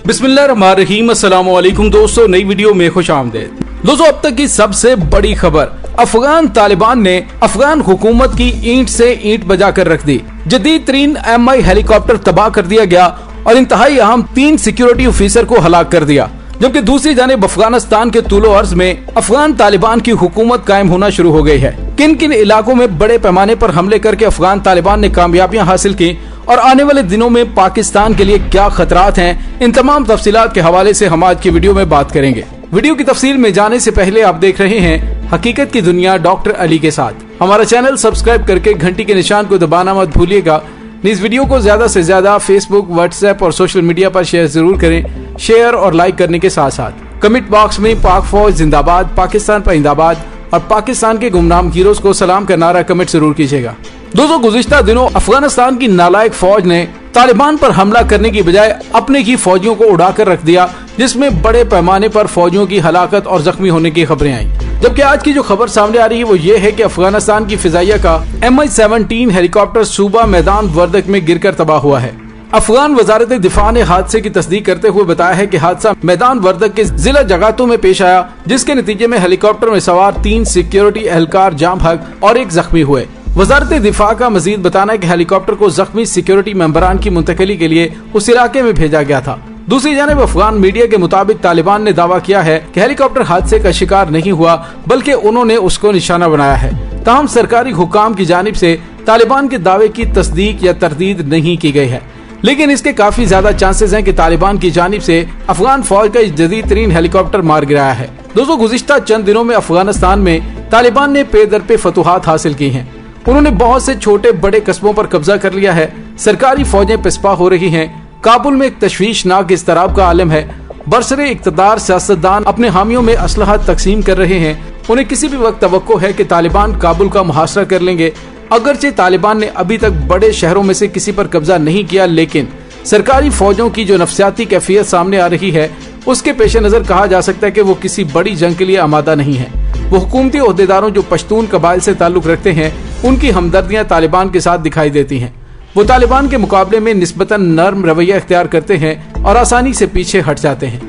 बिस्मिल्लाहिर्रहमानिर्रहीम, अस्सलाम वालेकुम दोस्तों, नई वीडियो में खुश आमदीद। दोस्तों, अब तक की सबसे बड़ी खबर, अफगान तालिबान ने अफगान हुकूमत की ईंट से ईंट बजा कर रख दी। जदीद तरीन MI हेलीकॉप्टर तबाह कर दिया गया और इंतहाई अहम 3 सिक्योरिटी ऑफिसर को हलाक कर दिया। जबकि दूसरी जानिब अफगानिस्तान के तूलो अर्ज में अफगान तालिबान की हुकूमत कायम होना शुरू हो गई है। किन किन इलाकों में बड़े पैमाने पर हमले करके अफगान तालिबान ने कामयाबियां हासिल की और आने वाले दिनों में पाकिस्तान के लिए क्या खतरात हैं, इन तमाम तफसीलात के हवाले से हम आज की वीडियो में बात करेंगे। वीडियो की तफसील में जाने से पहले आप देख रहे हैं हकीकत की दुनिया डॉक्टर अली के साथ। हमारा चैनल सब्सक्राइब करके घंटी के निशान को दबाना मत भूलिएगा। इस वीडियो को ज्यादा से ज्यादा फेसबुक, व्हाट्सएप और सोशल मीडिया पर शेयर जरूर करें। शेयर और लाइक करने के साथ साथ कमेंट बॉक्स में पाक फौज जिंदाबाद, पाकिस्तान पाइंदाबाद और पाकिस्तान के गुमनाम हीरोज को सलाम का नारा कमेंट जरूर कीजिएगा। दोस्तों, गुज़िश्ता दिनों अफगानिस्तान की नालायक फौज ने तालिबान पर हमला करने की बजाय अपने ही फौजियों को उड़ाकर रख दिया, जिसमें बड़े पैमाने पर फौजियों की हलाकत और जख्मी होने की खबरें आई। जबकि आज की जो खबर सामने आ रही है वो ये है कि अफगानिस्तान की फिजाइया का MI-17 हेलीकॉप्टर सूबा मैदान वर्दक में गिरकर तबाह हुआ है। अफगान वजारत दिफा ने हादसे की तस्दीक करते हुए बताया है कि हादसा मैदान वर्दक के जिला जगातों में पेश आया, जिसके नतीजे में हेलीकॉप्टर में सवार 3 सिक्योरिटी एहलकार जाम हक और 1 जख्मी हुए। वजारत दिफा का मजीद बताना है कि हेलीकॉप्टर को जख्मी सिक्योरिटी मेंबरान की मुंतकिली के लिए उस इलाके में भेजा गया था। दूसरी जानिब अफगान मीडिया के मुताबिक तालिबान ने दावा किया है कि हेलीकॉप्टर हादसे का शिकार नहीं हुआ, बल्कि उन्होंने उसको निशाना बनाया है। ताहम सरकारी हुकाम की जानिब से तालिबान के दावे की तस्दीक या तरदीद नहीं की गई है, लेकिन इसके काफी ज्यादा चांसेस हैं कि तालिबान की जानिब से अफगान फौज का जदीद तरीन हेलीकॉप्टर मार गिराया है। दोस्तों, गुज़िश्ता चंद दिनों में अफगानिस्तान में तालिबान ने पे दर पे फतुहात हासिल की हैं। उन्होंने बहुत से छोटे बड़े कस्बों पर कब्जा कर लिया है। सरकारी फौजें पिस्पा हो रही हैं। काबुल में एक तशवीशनाक इज़्तिराब का आलम है। बरसरे इक़्तिदार सियासतदान अपने हामियों में असलहा तकसीम कर रहे हैं। उन्हें किसी भी वक्त तवक्को है कि तालिबान काबुल का मुहासरा कर लेंगे। अगरचे तालिबान ने अभी तक बड़े शहरों में से किसी पर कब्जा नहीं किया, लेकिन सरकारी फौजों की जो नफसियाती कैफियत सामने आ रही है, उसके पेश नजर कहा जा सकता है कि वो किसी बड़ी जंग के लिए आमादा नहीं है। वो हुकूमती ओहदेदारों जो पश्तून कबाइल से ताल्लुक रखते हैं, उनकी हमदर्दियां तालिबान के साथ दिखाई देती हैं। वो तालिबान के मुकाबले में निस्बतन नर्म रवैया इख्तियार करते हैं और आसानी से पीछे हट जाते हैं।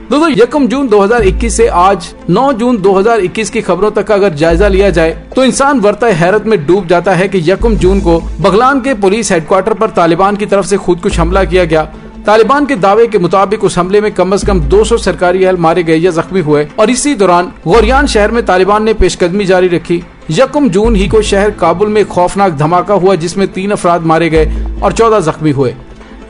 दोस्तों, 1 जून 2021 से आज 9 जून 2021 की खबरों तक का अगर जायजा लिया जाए तो इंसान वरता हैरत में डूब जाता है कि 1 जून को बगलान के पुलिस हेडक्वार्टर पर तालिबान की तरफ से खुदकुश हमला किया गया। तालिबान के दावे के मुताबिक उस हमले में कम से कम 200 सरकारी अहल मारे गए या जख्मी हुए और इसी दौरान गोरियान शहर में तालिबान ने पेशकदमी जारी रखी। 1 जून ही को शहर काबुल में खौफनाक धमाका हुआ, जिसमें 3 अफराद मारे गए और 14 जख्मी हुए।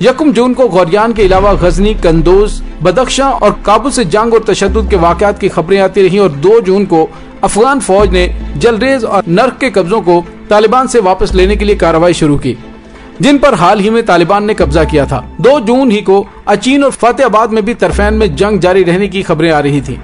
1 जून को गोरियान के अलावा गजनी, कंदोज, बदख्शां और काबुल से जंग और तशद्दुद के वाक़यात की खबरें आती रही और 2 जून को अफगान फौज ने जलरेज और नर्क के कब्जों को तालिबान से वापस लेने के लिए कार्रवाई शुरू की, जिन पर हाल ही में तालिबान ने कब्जा किया था। 2 जून ही को अचीन और फतेहाबाद में भी तरफैन में जंग जारी रहने की खबरें आ रही थी।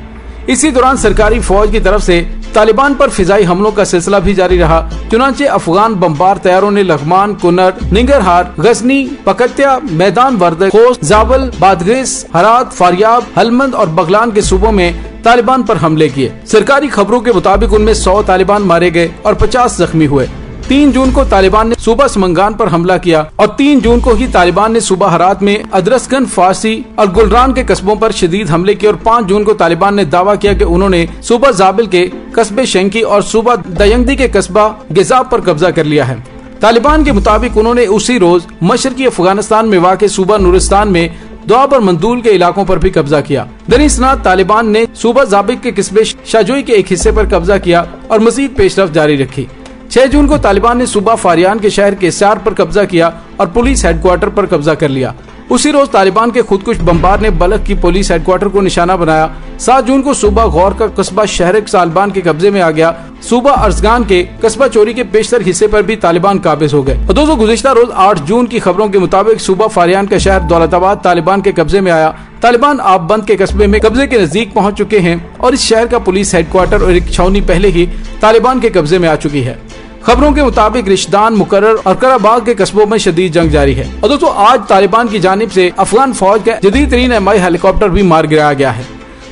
इसी दौरान सरकारी फौज की तरफ से तालिबान पर फिजाई हमलों का सिलसिला भी जारी रहा। चुनांचे अफगान बमबार तैयारों ने लघमान, कुन्नर, निंगरहार, गजनी, पकत्या, मैदान वर्दक, खोस्त, जाबल, बादगेस, हरात, फारियाब, हलमंद और बगलान के सूबों में तालिबान पर हमले किए। सरकारी खबरों के मुताबिक उनमें 100 तालिबान मारे गए और 50 जख्मी हुए। 3 जून को तालिबान ने सूबा समंगान पर हमला किया और 3 जून को ही तालिबान ने सूबा हरात में अदरसगन, फारसी और गुलरान के कस्बों पर शदीद हमले किए और 5 जून को तालिबान ने दावा किया कि उन्होंने सूबा जाबिल के कस्बे शंकी और सूबा दयंगदी के कस्बा गिजाब पर कब्जा कर लिया है। तालिबान के मुताबिक उन्होंने उसी रोज मशरकी अफगानिस्तान में वाक़ सूबा नूरिस्तान में दोआब और मंदूल के इलाकों पर भी कब्जा किया। दरिसनात तालिबान ने सूबा जाबिल के कस्बे शाजोई के एक हिस्से पर कब्जा किया और मजीद पेशरफ जारी रखी। 6 जून को तालिबान ने सूबा फारियान के शहर केसार पर कब्जा किया और पुलिस हेडक्वार्टर पर कब्जा कर लिया। उसी रोज तालिबान के खुदकुश बमबार ने बलख की पुलिस हेडक्वार्टर को निशाना बनाया। 7 जून को सूबा गौर का कस्बा शहर सालबान के कब्जे में आ गया। सूबा अर्जगान के कस्बा चोरी के पेशतर हिस्से पर भी तालिबान काबिज हो गए। और दोस्तों, गुज़िश्ता रोज 8 जून की खबरों के मुताबिक सूबा फारियान का शहर दौलताबाद तालिबान के कब्जे में आया। तालिबान आबबंद के कस्बे में कब्जे के नजदीक पहुँच चुके हैं और इस शहर का पुलिस हेडक्वार्टर और एक छावनी पहले ही तालिबान के कब्जे में आ चुकी है। खबरों के मुताबिक रिश्तान, मुकर्रर और कराबाग के कस्बों में शदीद जंग जारी है। और दोस्तों, आज तालिबान की जानिब से अफगान फौज का जदीद तरीन MI हेलीकॉप्टर भी मार गिराया गया है।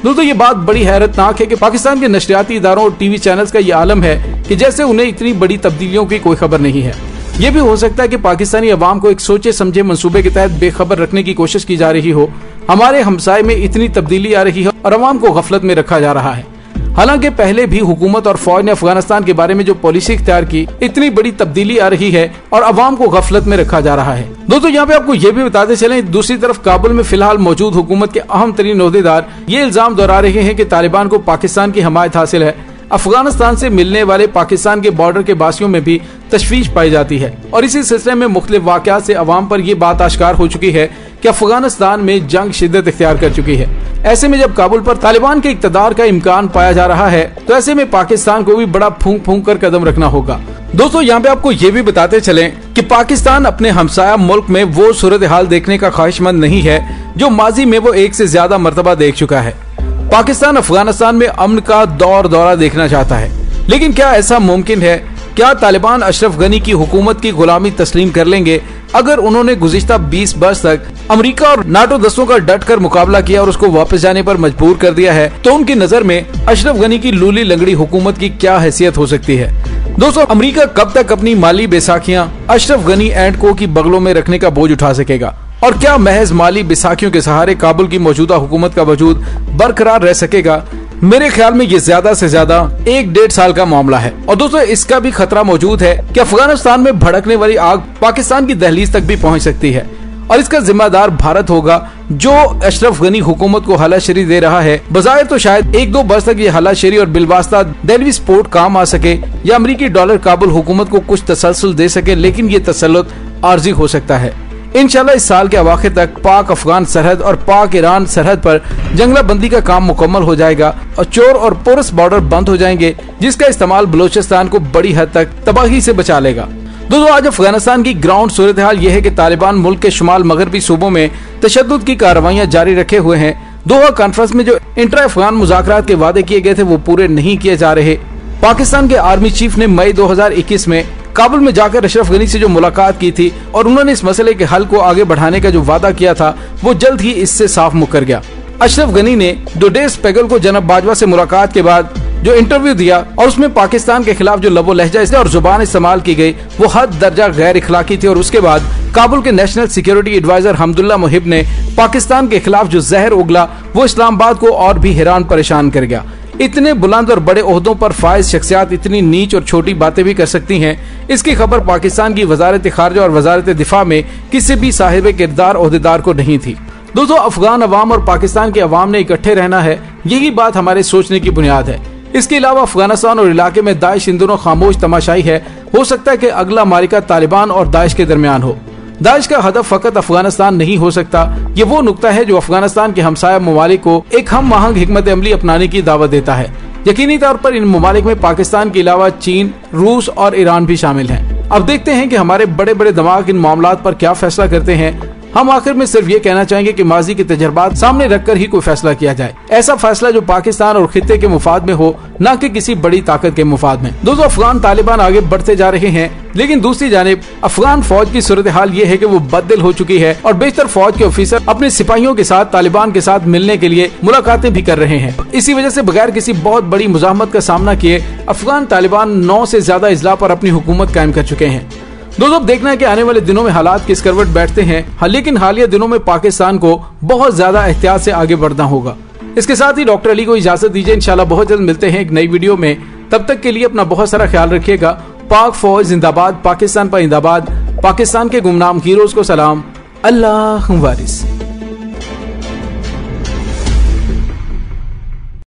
दोस्तों, ये बात बड़ी हैरतनाक है कि पाकिस्तान के नशरियाती इदारों और TV चैनल्स का ये आलम है कि जैसे उन्हें इतनी बड़ी तब्दीलियों की कोई खबर नहीं है। ये भी हो सकता है कि पाकिस्तानी अवाम को एक सोचे समझे मंसूबे के तहत बेखबर रखने की कोशिश की जा रही हो, हमारे हमसाये में इतनी तब्दीली आ रही है और अवाम को गफलत में रखा जा रहा है। हालांकि पहले भी हुकूमत और फौज ने अफगानिस्तान के बारे में जो पॉलिसी इख्तियार की, इतनी बड़ी तब्दीली आ रही है और अवाम को गफलत में रखा जा रहा है। दोस्तों यहाँ पे आपको ये भी बताते चलें, दूसरी तरफ काबुल में फिलहाल मौजूद हुकूमत के अहम तरीन ओहदेदार ये इल्जाम दोहरा रहे हैं कि तालिबान को पाकिस्तान की हमायत हासिल है। अफगानिस्तान से मिलने वाले पाकिस्तान के बॉर्डर के बासियों में भी तशवीश पाई जाती है और इसी सिलसिले में मुख्तलिफ वाक़यात से अवाम पर ये बात आश्कार हो चुकी है कि अफगानिस्तान में जंग शिद्दत इख्तियार कर चुकी है। ऐसे में जब काबुल पर तालिबान के इक़्तिदार का इम्कान पाया जा रहा है तो ऐसे में पाकिस्तान को भी बड़ा फूंक फूंक कर कदम रखना होगा। दोस्तों यहाँ पे आपको ये भी बताते चलें कि पाकिस्तान अपने हमसाया मुल्क में वो सूरत हाल देखने का ख्वाहिशमंद नहीं है जो माजी में वो एक से ज्यादा मरतबा देख चुका है। पाकिस्तान अफगानिस्तान में अमन का दौरा देखना चाहता है, लेकिन क्या ऐसा मुमकिन है? क्या तालिबान अशरफ गनी की हुकूमत की गुलामी तस्लीम कर लेंगे अगर उन्होंने गुज़िश्ता 20 वर्ष तक अमेरिका और नाटो दस्तों का डट कर मुकाबला किया और उसको वापस जाने पर मजबूर कर दिया है? तो उनकी नजर में अशरफ गनी की लूली लंगड़ी हुकूमत की क्या हैसियत हो सकती है? दोस्तों अमेरिका कब तक अपनी माली बैसाखियां अशरफ गनी एंड को की बगलों में रखने का बोझ उठा सकेगा? और क्या महज माली बैसाखियों के सहारे काबुल की मौजूदा हुकूमत का वजूद बरकरार रह सकेगा? मेरे ख्याल में ये ज्यादा से ज्यादा 1-1.5 साल का मामला है। और दोस्तों इसका भी खतरा मौजूद है कि अफगानिस्तान में भड़कने वाली आग पाकिस्तान की दहलीज तक भी पहुंच सकती है और इसका जिम्मेदार भारत होगा जो अशरफ गनी हुकूमत को हलाशेरी दे रहा है। बजाय तो शायद 1-2 वर्ष तक ये हलाशेरी और बिलवास्ता दहलीवी सपोर्ट काम आ सके या अमरीकी डॉलर काबुल हुकूमत को कुछ तसलसल दे सके, लेकिन ये तसल्लुत आर्जी हो सकता है। इंशाल्लाह इस साल के अवाखिर तक पाक अफगान सरहद और पाक ईरान सरहद पर जंगलाबंदी का काम मुकम्मल हो जाएगा और चोर और पोरस बॉर्डर बंद हो जाएंगे, जिसका इस्तेमाल बलोचिस्तान को बड़ी हद तक तबाही से बचा लेगा। दोस्तों आज अफगानिस्तान की ग्राउंड सूरत हाल ये है कि तालिबान मुल्क के शुमाल मगरबी सूबों में तशद्दुद की कार्रवाइयां जारी रखे हुए हैं। दोहा कॉन्फ्रेंस में जो इंट्रा अफगान मुज़ाकरात के वादे किए गए थे वो पूरे नहीं किए जा रहे। पाकिस्तान के आर्मी चीफ ने मई 2021 में काबुल में जाकर अशरफ गनी से जो मुलाकात की थी और उन्होंने इस मसले के हल को आगे बढ़ाने का जो वादा किया था वो जल्द ही इससे साफ मुकर गया। अशरफ गनी ने डोडेस पेगल को जनाब बाजवा से मुलाकात के बाद जो इंटरव्यू दिया और उसमें पाकिस्तान के खिलाफ जो लबो लहजा और जुबान इस्तेमाल की गई वो हद दर्जा गैर इखलाकी थी। और उसके बाद काबुल के नेशनल सिक्योरिटी एडवाइजर हमदुल्ला मुहिब ने पाकिस्तान के खिलाफ जो जहर उगला वो इस्लामाबाद को और भी हैरान परेशान कर गया। इतने बुलंद और बड़े ओहदों पर फाइज शख्सियात इतनी नीच और छोटी बातें भी कर सकती हैं, इसकी खबर पाकिस्तान की वजारत खारजा और वजारत दिफा में किसी भी साहिब किरदार ओहदेदार को नहीं थी। दोस्तों अफगान अवाम और पाकिस्तान के अवाम ने इकट्ठे रहना है, यही बात हमारे सोचने की बुनियाद है। इसके अलावा अफगानिस्तान और इलाके में दाइश इन दोनों खामोश तमाशाई है। हो सकता है कि अगला मारिका तालिबान और दाइश के दरमियान हो। दाइश का हदफ फकत अफगानिस्तान नहीं हो सकता, ये वो नुक्ता है जो अफगानिस्तान के हमसाया ममालिक को एक हम आहंग हिकमत अमली अपनाने की दावत देता है। यकीनी तौर पर इन ममालिक में पाकिस्तान के अलावा चीन, रूस और ईरान भी शामिल हैं। अब देखते हैं कि हमारे बड़े बड़े दिमाग इन मामलात पर क्या फैसला करते हैं। हम आखिर में सिर्फ ये कहना चाहेंगे कि माजी के तजर्बात सामने रखकर ही कोई फैसला किया जाए, ऐसा फैसला जो पाकिस्तान और खित्ते के मुफाद में हो, न कि किसी बड़ी ताकत के मुफाद में। दोस्तों अफगान तालिबान आगे बढ़ते जा रहे हैं, लेकिन दूसरी जानिब अफगान फौज की सूरत हाल ये है कि वो बददिल हो चुकी है और बेशतर फौज के ऑफिसर अपने सिपाहियों के साथ तालिबान के साथ मिलने के लिए मुलाकातें भी कर रहे हैं। इसी वजह से बगैर किसी बहुत बड़ी मुजाहमत का सामना किए अफगान तालिबान 9 से ज्यादा इजला पर अपनी हुकूमत कायम कर चुके हैं। दोस्तों अब देखना है कि आने वाले दिनों में हालात किस करवट बैठते हैं। लेकिन हालिया दिनों में पाकिस्तान को बहुत ज्यादा एहतियात से आगे बढ़ना होगा। इसके साथ ही डॉक्टर अली को इजाजत दीजिए, इंशाल्लाह बहुत जल्द मिलते हैं एक नई वीडियो में। तब तक के लिए अपना बहुत सारा ख्याल रखिएगा। पाक फौज जिंदाबाद, पाकिस्तान पर जिंदाबाद, पाकिस्तान के गुमनाम हीरोज को सलाम। अल्लाह वारिस।